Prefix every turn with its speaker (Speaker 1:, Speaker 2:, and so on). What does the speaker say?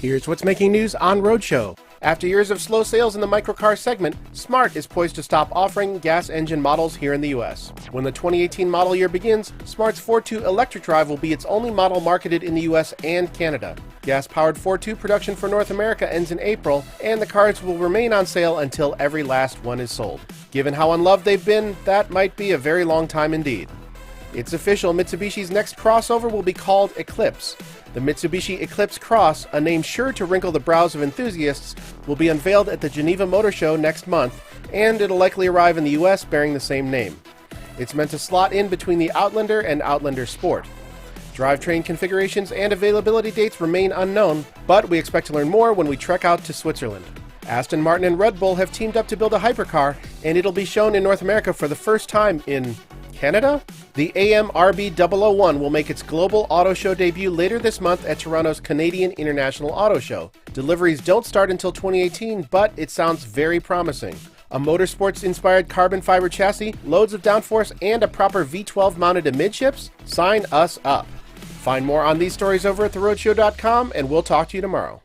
Speaker 1: Here's what's making news on Roadshow. After years of slow sales in the microcar segment, Smart is poised to stop offering gas engine models here in the US. When the 2018 model year begins, Smart's 4.2 electric drive will be its only model marketed in the US and Canada. Gas-powered 4.2 production for North America ends in April, and the cars will remain on sale until every last one is sold. Given how unloved they've been, that might be a very long time indeed. It's official, Mitsubishi's next crossover will be called Eclipse. The Mitsubishi Eclipse Cross, a name sure to wrinkle the brows of enthusiasts, will be unveiled at the Geneva Motor Show next month, and it'll likely arrive in the US bearing the same name. It's meant to slot in between the Outlander and Outlander Sport. Drivetrain configurations and availability dates remain unknown, but we expect to learn more when we trek out to Switzerland. Aston Martin and Red Bull have teamed up to build a hypercar, and it'll be shown in North America for the first time in Canada? The AMRB 001 will make its global auto show debut later this month at Toronto's Canadian International Auto Show. Deliveries don't start until 2018, but it sounds very promising. A motorsports-inspired carbon fiber chassis, loads of downforce, and a proper V12 mounted amidships? Sign us up. Find more on these stories over at theroadshow.com, and we'll talk to you tomorrow.